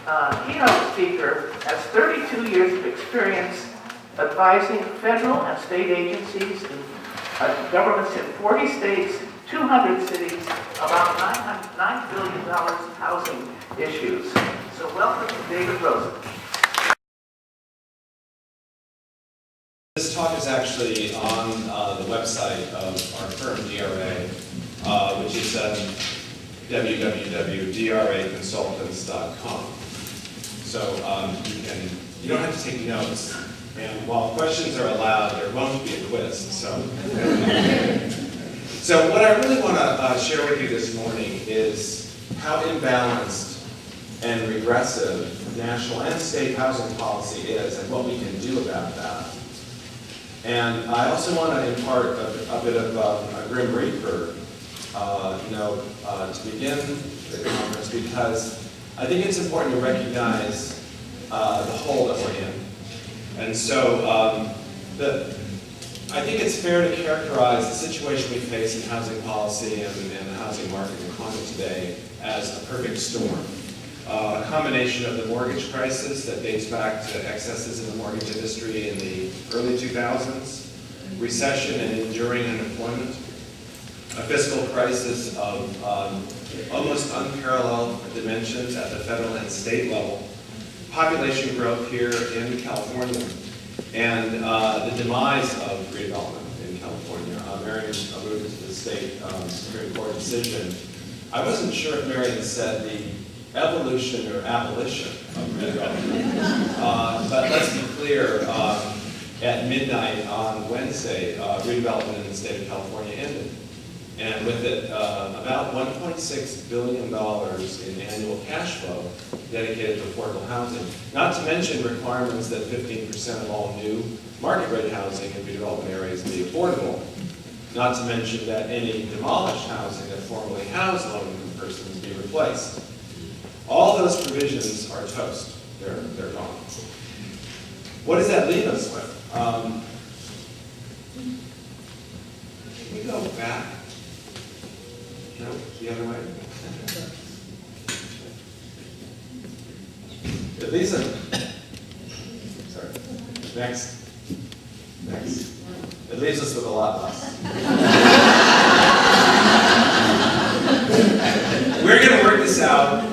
keynote speaker has 32 years of experience advising federal and state agencies and governments in 40 states, 200 cities, about $9 billion in housing issues. So welcome to David Rosen. This talk is actually on the website of our firm, DRA, which is www.draconsultants.com. So you don't have to take notes, and while questions are allowed, there won't be a quiz. So what I really want to share with you this morning is how imbalanced and regressive national and state housing policy is and what we can do about that. And I also want to impart a bit of a grim reaper to begin the conference, because I think it's important to recognize the hole that we're in. And so I think it's fair to characterize the situation we face in housing policy and the housing market and economy today as a perfect storm. A combination of the mortgage crisis that dates back to excesses in the mortgage industry in the early 2000s, recession and enduring unemployment, a fiscal crisis of almost unparalleled dimensions at the federal and state level, population growth here in California, and the demise of redevelopment in California. Marion alluded to the state Supreme Court decision. I wasn't sure if Marion said the evolution or abolition of redevelopment. But let's be clear, at midnight on Wednesday, redevelopment in the state of California ended. And with it, about $1.6 billion in annual cash flow dedicated to affordable housing. Not to mention requirements that 15% of all new market rate housing in redevelopment areas be affordable. Not to mention that any demolished housing that formerly housed low-income persons be replaced. All those provisions are toast. They're gone. What does that leave us with? Can we go back? No, the other way? It leaves us. Sorry. Next. It leaves us with a lot less. We're going to work this out.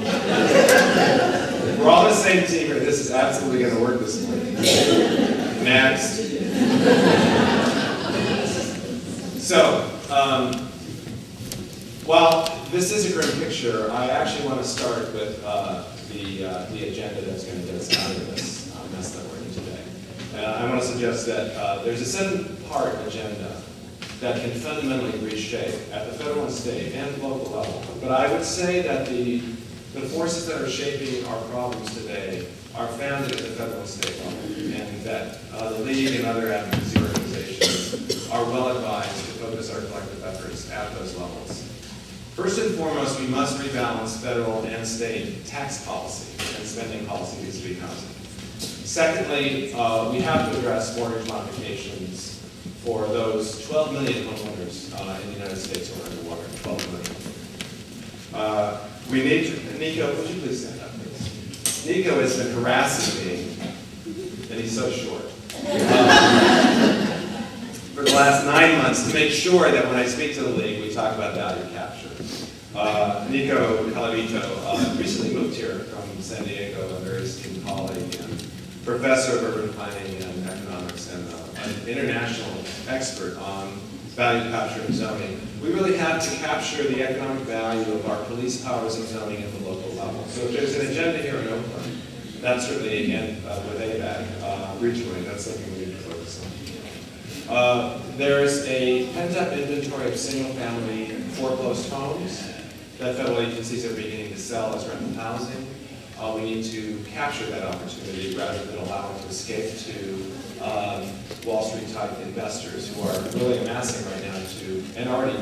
We're all on the same team, and this is absolutely going to work this morning. Next. So, while this is a grim picture, I actually want to start with the agenda that's going to get us out of this mess that we're in today. I want to suggest that there's a 7-part agenda that can fundamentally reshape at the federal and state and local level. But I would say that the forces that are shaping our problems today are founded at the federal and state level, and that the League and other advocacy organizations are well advised to focus our collective efforts at those levels. First and foremost, we must rebalance federal and state tax policy and spending policy vis-a-vis housing. Secondly, we have to address mortgage modifications for those 12 million homeowners in the United States who are underwater. 12 million. We need to, Nico, would you please stand up, please? Nico has been harassing me, and he's so short, for the last 9 months to make sure that when I speak to the League, we talk about value capture. Nico Calavito recently moved here from San Diego, a very esteemed colleague and professor of urban planning and economics, and an international expert on value capture and zoning. We really have to capture the economic value of our police powers and zoning at the local level. So if there's an agenda here in Oakland, that's certainly, again, with ABAG regionally, that's something we need to focus on. There's a pent-up inventory of single-family foreclosed homes that federal agencies are beginning to sell as rental housing. We need to capture that opportunity rather than allow it to escape to Wall Street type investors who are really amassing right now and already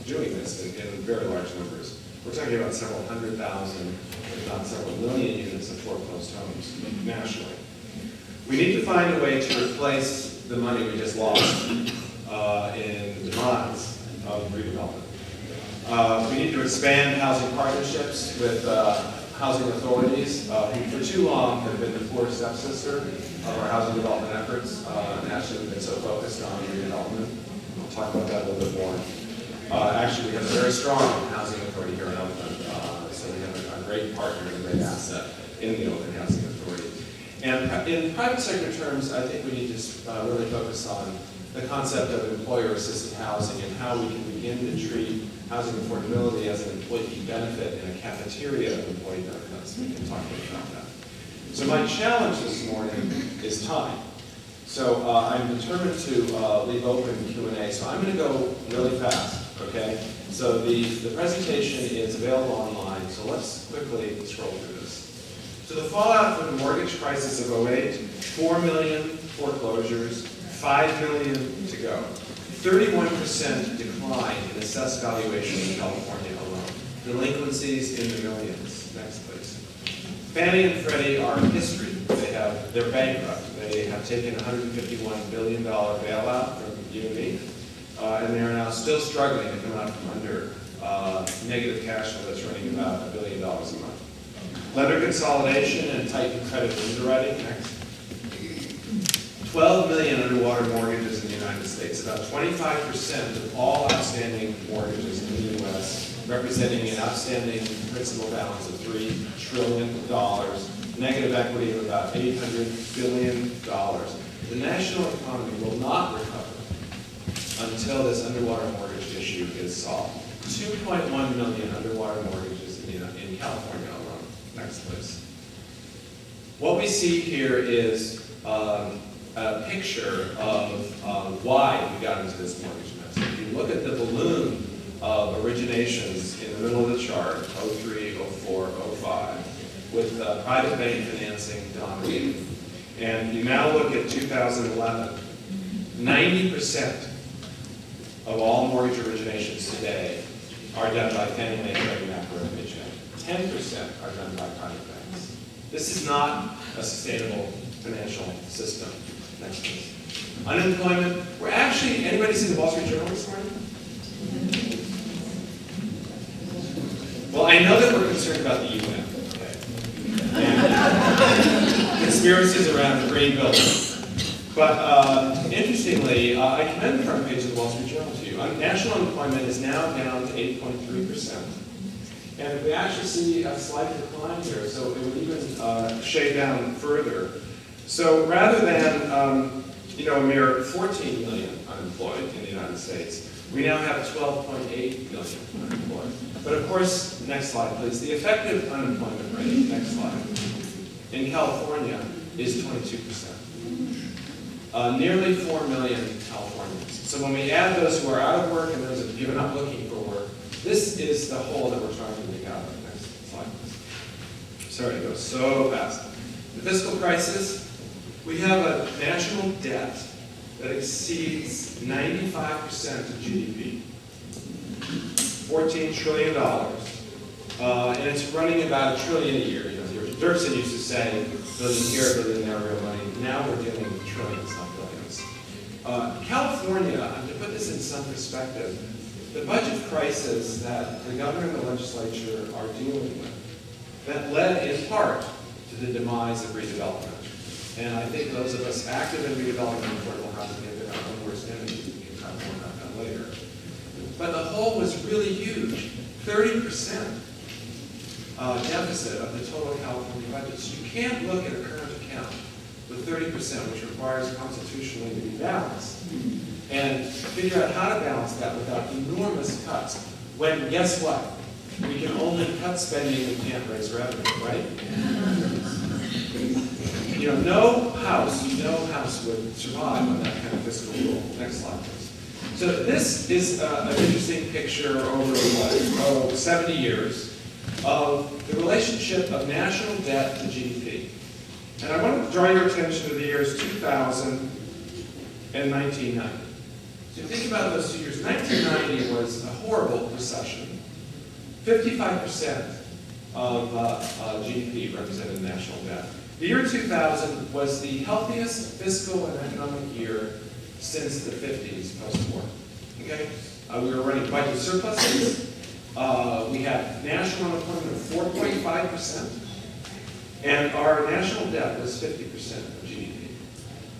doing this in very large numbers. We're talking about several 100,000, if not several million units of foreclosed homes nationally. We need to find a way to replace the money we just lost in the demise of redevelopment. We need to expand housing partnerships with housing authorities, who for too long have been the poor stepsister of our housing development efforts, and actually we've been so focused on redevelopment. We'll talk about that a little bit more. Actually, we have a very strong housing authority here in Oakland, so we have a great partner and a great asset in the Oakland Housing Authority. And in private sector terms, I think we need to really focus on the concept of employer-assisted housing and how we can begin to treat housing affordability as an employee benefit in a cafeteria of employee benefits. We can talk about that. So my challenge this morning is time. So I'm determined to leave open Q&A, so I'm going to go really fast, okay? So the presentation is available online, so let's quickly scroll through this. So the fallout from the mortgage crisis of '08, 4 million foreclosures, 5 million to go. 31% decline in assessed valuation in California alone. Delinquencies in the millions. Next, please. Fannie and Freddie are history. They're bankrupt. They have taken $151 billion bailout from UME, and they are now still struggling to come out from under negative cash flow that's running about $1 billion a month. Lender consolidation and tightened credit underwriting. Next. 12 million underwater mortgages in the United States, about 25% of all outstanding mortgages in the U.S., representing an outstanding principal balance of $3 trillion, negative equity of about $800 billion. The national economy will not recover until this underwater mortgage issue is solved. 2.1 million underwater mortgages in California alone. Next, please. What we see here is a picture of why we got into this mortgage mess. If you look at the balloon of originations in the middle of the chart, 03, 04, 05, with private bank financing dominating. And you now look at 2011, 90% of all mortgage originations today are done by Fannie Mae, Freddie Mac, or FHA. 10% are done by private banks. This is not a sustainable financial system. Next, please. Unemployment. We're actually, anybody see the Wall Street Journal this morning? Well, I know that we're concerned about the UN, okay? And conspiracies around the green building. But interestingly, I commend the front page of the Wall Street Journal to you. National unemployment is now down to 8.3%. And we actually see a slight decline here, so it would even shade down further. So rather than a mere 14 million unemployed in the United States, we now have 12.8 million unemployed. But of course, next slide please, the effective unemployment rate, next slide, in California is 22%. Nearly 4 million Californians. So when we add those who are out of work and those that have given up looking for work, this is the hole that we're trying to dig out of. Next slide please. Sorry to go so fast. The fiscal crisis. We have a national debt that exceeds 95% of GDP, $14 trillion, and it's running about $1 trillion a year. Dirksen used to say, billion here, billion there, real money. Now we're dealing with trillions, not billions. California, to put this in some perspective, the budget crisis that the governor and the legislature are dealing with, that led in part to the demise of redevelopment. And I think those of us active in redevelopment and affordable housing have been our own worst enemies. We can talk more about that later. But the hole was really huge, 30% deficit of the total California budget. So you can't look at a current account with 30%, which requires constitutionally to be balanced, and figure out how to balance that without enormous cuts. When, guess what? We can only cut spending, we can't raise revenue, right? No house would survive on that kind of fiscal rule. Next slide, please. So this is an interesting picture over, 70 years of the relationship of national debt to GDP. And I want to draw your attention to the years 2000 and 1990. So think about those 2 years. 1990 was a horrible recession. 55% of GDP represented national debt. The year 2000 was the healthiest fiscal and economic year since the 50s post-war. Okay? We were running budget surpluses. We have national unemployment of 4.5%, and our national debt was 50% of GDP.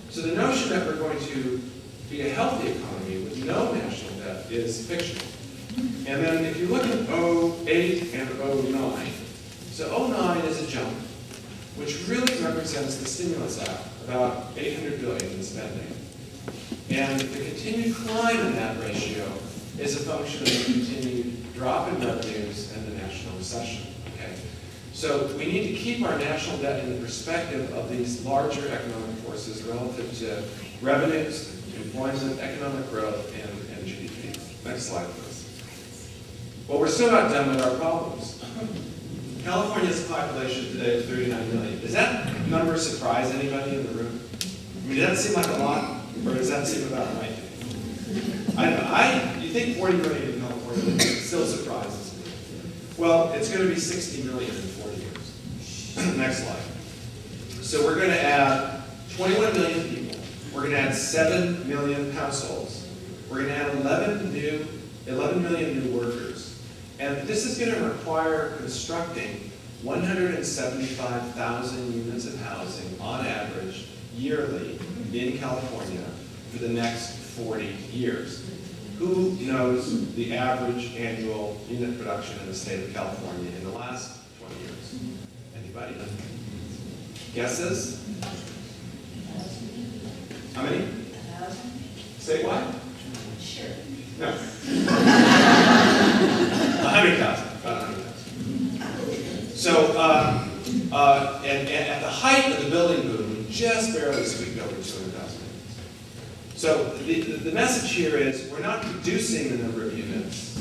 So the notion that we're going to be a healthy economy with no national debt is fictional. And then if you look at 08 and 09, so 09 is a jump, which really represents the stimulus act, about 800 billion in spending. And the continued climb in that ratio is a function of the continued drop in revenues and the national recession. Okay? So we need to keep our national debt in the perspective of these larger economic forces relative to revenues, employment, economic growth, and GDP. Next slide, please. Well, we're still not done with our problems. California's population today is 39 million. Does that number surprise anybody in the room? I mean, does that seem like a lot, or does that seem about right? I don't know. You think 40 million in California still surprises me. Well, it's going to be 60 million in 40 years. Next slide. So we're going to add 21 million people. We're going to add 7 million households. We're going to add 11 million new workers. And this is going to require constructing 175,000 units of housing on average yearly in California for the next 40 years. Who knows the average annual unit production in the state of California in the last 20 years? Anybody? Guesses? How many? 1,000? Statewide? Sure. No. 100,000. About 100,000. So, and at the height of the building boom, we just barely squeaked over 200,000. So the message here is we're not reducing the number of units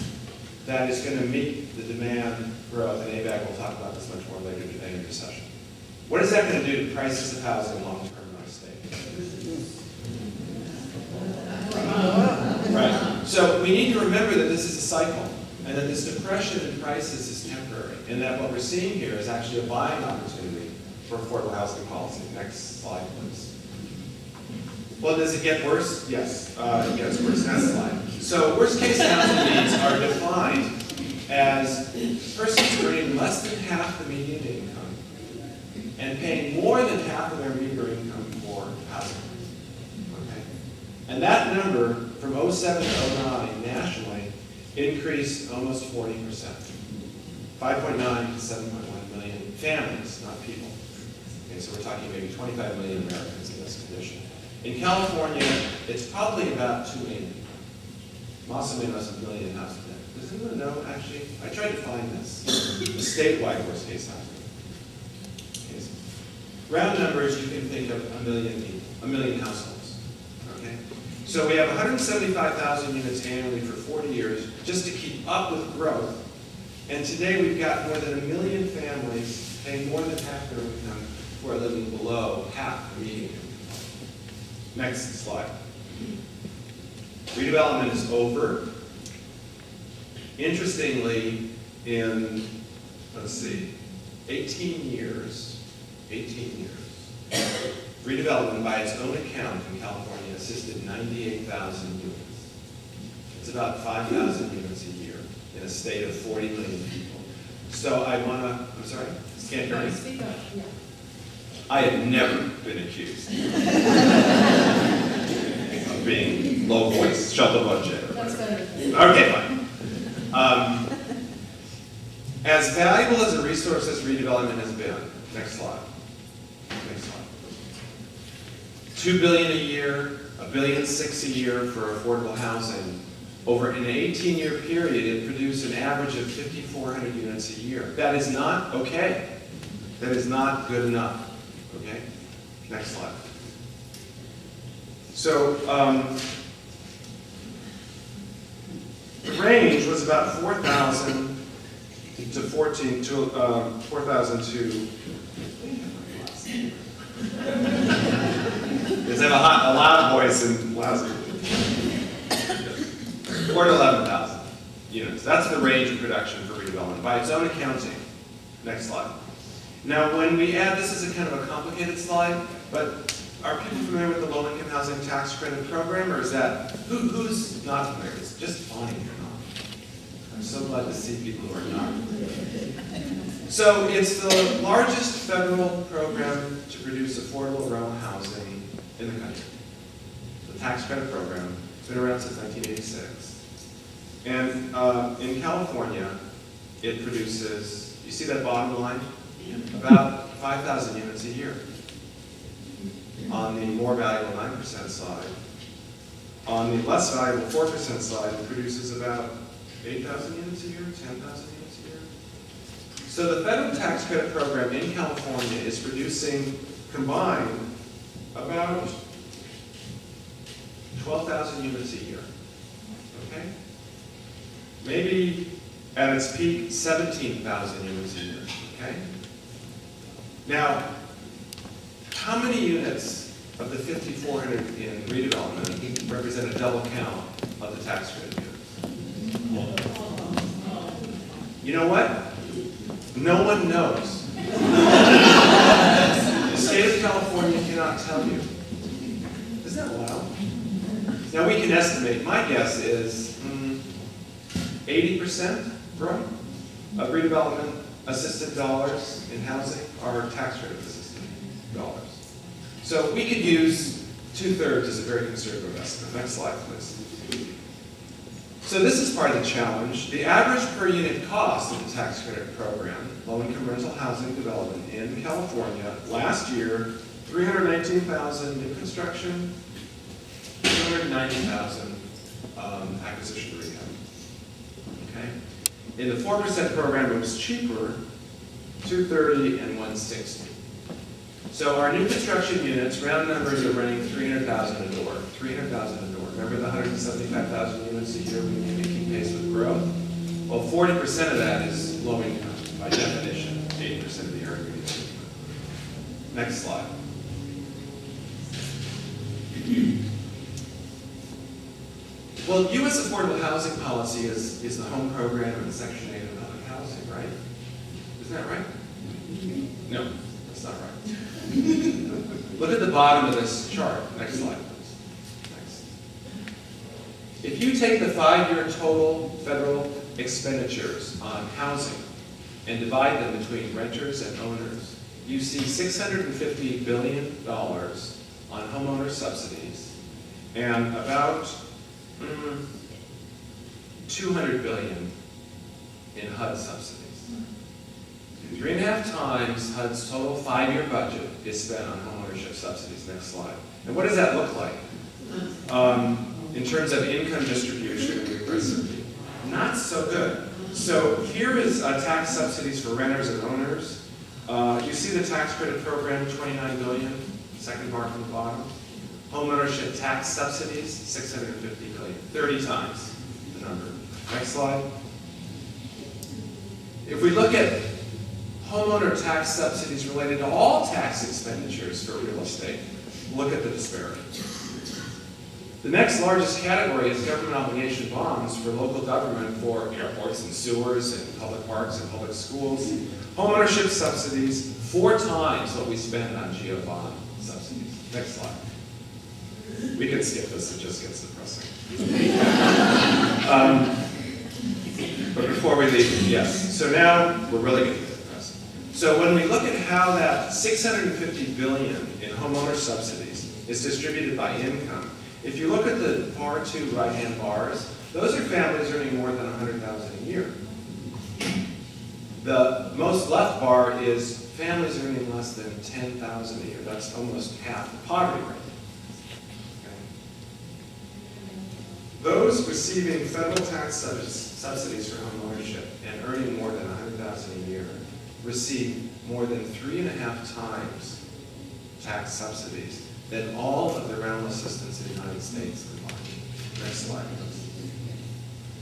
that is going to meet the demand growth, and ABAG will talk about this much more later today in the session. What is that going to do to prices of housing long term in our state? Right. So we need to remember that this is a cycle, and that this depression in prices is temporary, and that what we're seeing here is actually a buying opportunity for affordable housing policy. Next slide, please. Well, does it get worse? Yes, it gets worse. Next slide. So worst case housing needs are defined as persons earning less than half the median income and paying more than half of their meager income for housing. Okay? And that number from 07 to 09 nationally increased almost 40%. 5.9 to 7.1 million families, not people. Okay, so we're talking maybe 25 million Americans in this condition. In California, it's probably about 2 million. Más o menos a million houses. Does anyone know, actually? I tried to find this. The statewide worst case housing. Okay, so round numbers, you can think of a million people, a million households. Okay? So we have 175,000 units annually for 40 years just to keep up with growth. And today we've got more than 1 million families paying more than half their income who are living below half the median income. Next slide. Redevelopment is over. Interestingly, in, let's see, 18 years, redevelopment by its own account in California assisted 98,000 units. It's about 5,000 units a year in a state of 40 million people. So I want to, I'm sorry, can't hear me? Speak up, yeah. I have never been accused of being low voice, shut the budget. That's better. Okay, fine. As valuable as a resource as redevelopment has been, next slide. Next slide. $2 billion a year, $1.6 billion a year for affordable housing. Over an 18-year period, it produced an average of 5,400 units a year. That is not okay. That is not good enough. Okay? Next slide. So, the range was about 4,000 to 4,000 to. Because I have a loud voice and loud. 4 to 11,000 units. That's the range of production for redevelopment by its own accounting. Next slide. Now, when we add, this is a kind of a complicated slide, but are people familiar with the low-income housing tax credit program, or is that, who's not familiar? It's just fine if you're not. I'm so glad to see people who are not. So it's the largest federal program to produce affordable rental housing in the country. The tax credit program. It's been around since 1986. And in California, it produces, you see that bottom line? About 5,000 units a year. On the more valuable 9% side. On the less valuable 4% side, it produces about 8,000 units a year, 10,000 units a year. So the federal tax credit program in California is producing combined about 12,000 units a year. Okay? Maybe at its peak, 17,000 units a year. Okay? Now, how many units of the 5,400 in redevelopment represent a double count of the tax credit units? You know what? No one knows. The state of California cannot tell you. Isn't that wild? Now we can estimate. My guess is 80%, right, of redevelopment assisted dollars in housing are tax credit assisted dollars. So we could use 2/3 as a very conservative estimate. Next slide, please. So this is part of the challenge. The average per unit cost of the tax credit program, low-income rental housing development in California, last year, $319,000 new construction, $290,000 acquisition rehab. Okay? In the 4% program, it was cheaper, $230 and $160. So our new construction units, round numbers, are running $300,000 a door. $300,000 a door. Remember the 175,000 units a year we need to keep pace with growth? Well, 40% of that is low income, by definition. 80% of the area we need to. Next slide. Well, U.S. affordable housing policy is the home program and Section 8 of public housing, right? Isn't that right? No, that's not right. Look at the bottom of this chart. Next slide, please. Next. If you take the 5-year total federal expenditures on housing and divide them between renters and owners, you see $650 billion on homeowner subsidies and about $200 billion in HUD subsidies. 3.5 times HUD's total 5-year budget is spent on homeownership subsidies. Next slide. And what does that look like in terms of income distribution and diversity? Not so good. So here is tax subsidies for renters and owners. You see the tax credit program, $29 billion, second bar from the bottom. Homeownership tax subsidies, $650 billion, 30 times the number. Next slide. If we look at homeowner tax subsidies related to all tax expenditures for real estate, look at the disparity. The next largest category is government obligation bonds for local government for airports and sewers and public parks and public schools. Homeownership subsidies, 4 times what we spend on GO bond subsidies. Next slide. We can skip this, it just gets depressing. But before we leave, yes. So now we're really going to get depressing. So when we look at how that $650 billion in homeowner subsidies is distributed by income, if you look at the far 2 right-hand bars, those are families earning more than $100,000 a year. The most left bar is families earning less than $10,000 a year. That's almost half the poverty rate. Those receiving federal tax subsidies for home ownership and earning more than $100,000 a year receive more than 3.5 times tax subsidies than all of the rental assistance in the United States combined. Next slide,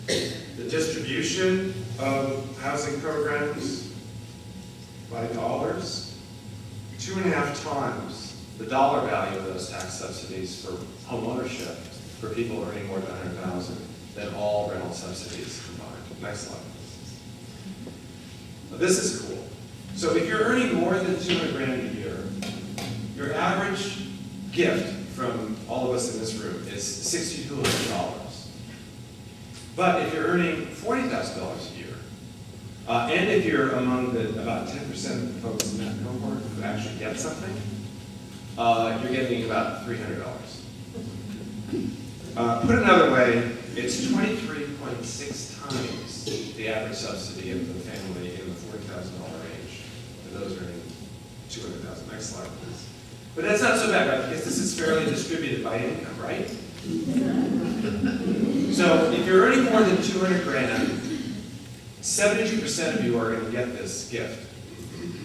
please. The distribution of housing programs by dollars, 2.5 times the dollar value of those tax subsidies for home ownership for people earning more than $100,000 than all rental subsidies combined. Next slide. Now, this is cool. So if you're earning more than $200,000 a year, your average gift from all of us in this room is $6,200. But if you're earning $40,000 a year. And if you're among the about 10% of the folks in that cohort who actually get something, you're getting about $300. Put another way, it's 23.6 times the average subsidy of the family in the $40,000 range for those earning $200,000. Next slide, please. But that's not so bad, right? Because this is fairly distributed by income, right? So if you're earning more than 200 grand, 72% of you are going to get this gift.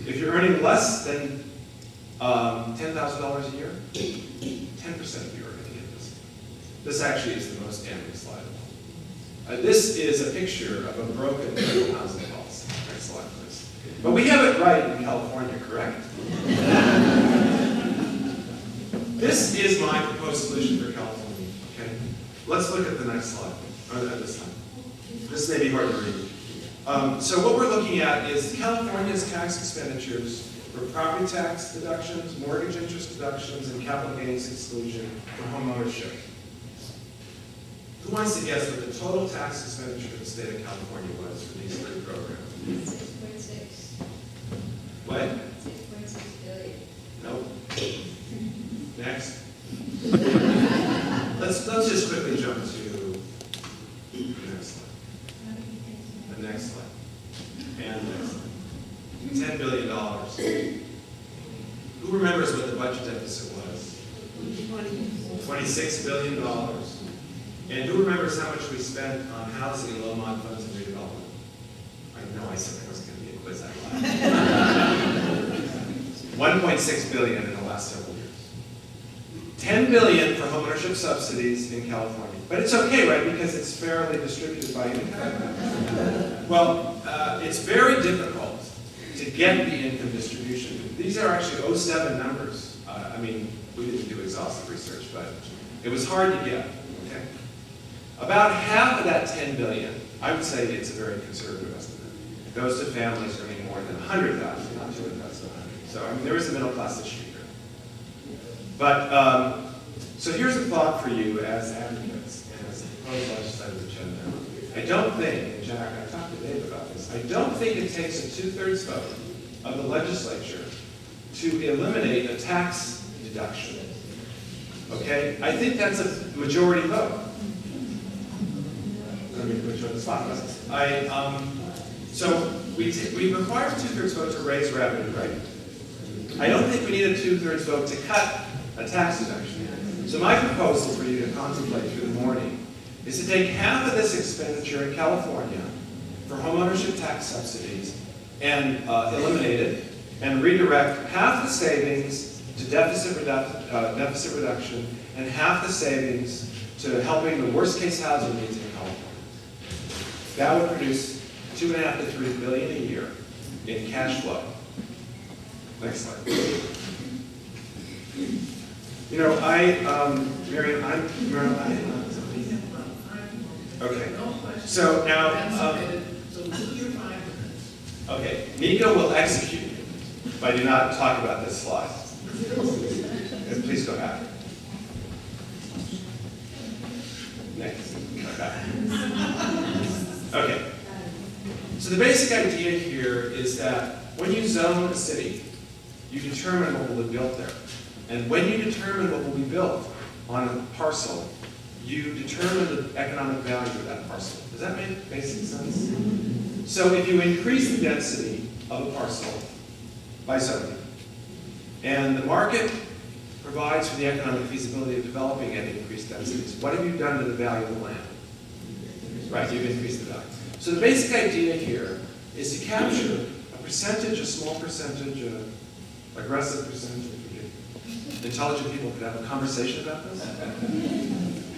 If you're earning less than $10,000 a year, 10% of you are going to get this. This actually is the most damning slide of all. This is a picture of a broken federal housing policy. Next slide, please. But we have it right in California, correct? This is my proposed solution for California. Okay, let's look at the next slide. Or this time. This may be hard to read. So what we're looking at is California's tax expenditures for property tax deductions, mortgage interest deductions, and capital gains exclusion for home ownership. Who wants to guess what the total tax expenditure of the state of California was for these three programs? 6.6. What? 6.6 billion. Nope. Next. Let's just quickly jump to the next slide. The next slide. And next slide. $10 billion. Who remembers what the budget deficit was? $26 billion. And who remembers how much we spent on housing and low-mod funds and redevelopment? I know I said there was going to be a quiz. I lied. $1.6 billion in the last several years. $10 billion for homeownership subsidies in California. But it's okay, right? Because it's fairly distributed by income. Well, it's very difficult to get the income distribution. These are actually 07 numbers. I mean, we didn't do exhaustive research, but it was hard to get. Okay? About half of that $10 billion, I would say it's a very conservative estimate, goes to families earning more than $100,000, not $200,000. So, I mean, there is a middle class issue here. But, so here's a thought for you as advocates and as a proposed legislative agenda. I don't think, and Jack, I talked to Dave about this, I don't think it takes a 2/3 vote of the legislature to eliminate a tax deduction. Okay? I think that's a majority vote. Let me put you on the spot. So we require a 2/3 vote to raise revenue, right? I don't think we need a 2/3 vote to cut a tax deduction. So my proposal for you to contemplate through the morning is to take half of this expenditure in California for homeownership tax subsidies and eliminate it, and redirect half the savings to deficit reduction and half the savings to helping the worst case housing needs in California. That would produce $2.5 to $3 billion a year in cash flow. Next slide. You know, Marion, okay. So now, okay, Nico will execute if I do not talk about this slide. Please go back. Next. Okay. Okay. So the basic idea here is that when you zone a city, you determine what will be built there. And when you determine what will be built on a parcel, you determine the economic value of that parcel. Does that make basic sense? So if you increase the density of a parcel by zoning, and the market provides for the economic feasibility of developing at increased densities, what have you done to the value of the land? Right, you've increased the value. So the basic idea here is to capture a percentage, a small percentage, an aggressive percentage, intelligent people could have a conversation about this,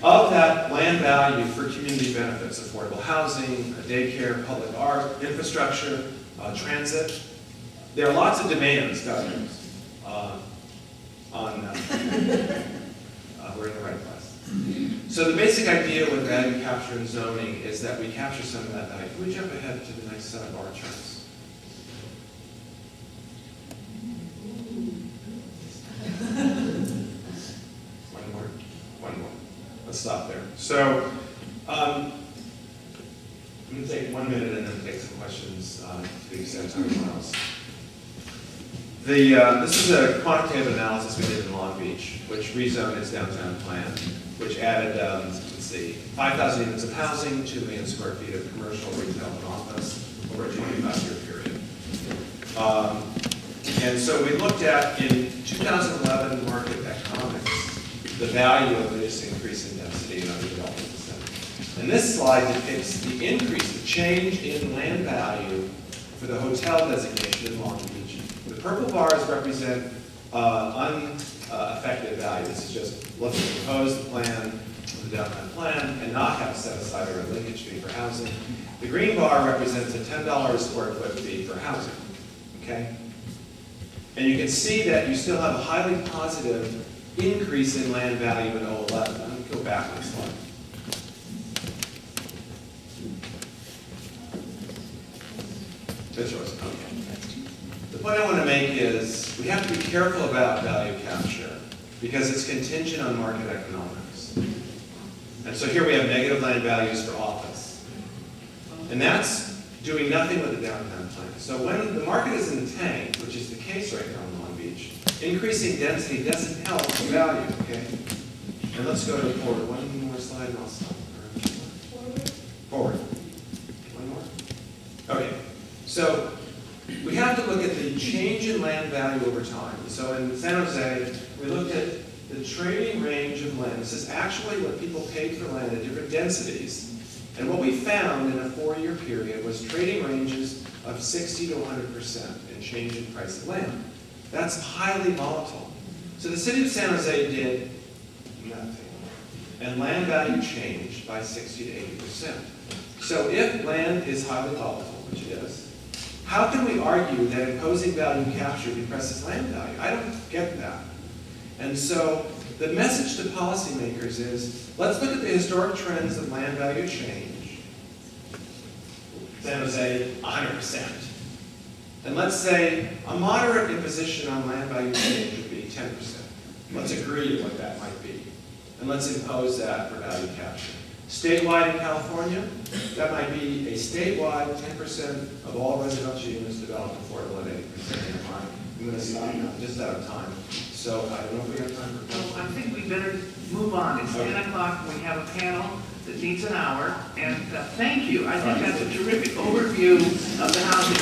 of that land value for community benefits, affordable housing, daycare, public art, infrastructure, transit. There are lots of demands, governors, we're in the right place. So the basic idea with value capture and zoning is that we capture some of that value. Can we jump ahead to the next set of bar charts? One more. Let's stop there. So, I'm going to Centennial House. This is a quantitative analysis we did in Long Beach, which rezoned its downtown plan, which added, 5,000 units of housing, 2 million square feet of commercial, retail, and office over a 25-year period. And so we looked at, in 2011 market economics, the value of this increase in density and other development incentives. And this slide depicts the increase, the change in land value for the hotel designation in Long Beach. The purple bars represent unaffected value. This is just looking at the proposed plan, the downtown plan, and not have a set aside or a linkage fee for housing. The green bar represents a $10 a square foot fee for housing, okay? And you can see that you still have a highly positive increase in land value in 2011. I'm going to go back one slide. This was, okay. The point I want to make is we have to be careful about value capture because it's contingent on market economics. And so here we have negative land values for office. And that's doing nothing with the downtown plan. So when the market is in the tank, which is the case right now in Long Beach, increasing density doesn't help the value, okay? And let's go to forward. One more slide and I'll stop. Forward. One more. Okay. So we have to look at the change in land value over time. So in San Jose, we looked at the trading range of land. This is actually what people paid for land at different densities. And what we found in a 4-year period was trading ranges of 60 to 100% in change in price of land. That's highly volatile. So the city of San Jose did nothing. And land value changed by 60 to 80%. So if land is highly volatile, which it is, how can we argue that imposing value capture depresses land value? I don't get that. And so the message to policymakers is, let's look at the historic trends of land value change. San Jose, 100%. And let's say a moderate imposition on land value change would be 10%. Let's agree to what that might be. And let's impose that for value capture. Statewide in California, that might be a statewide 10% of all residential units developed affordable at 80%. I'm going to stop now, just out of time. So I don't know if we have time for questions. So I think we better move on. It's 10 o'clock, and we have a panel that needs an hour. And thank you. I think that's a terrific overview of the housing.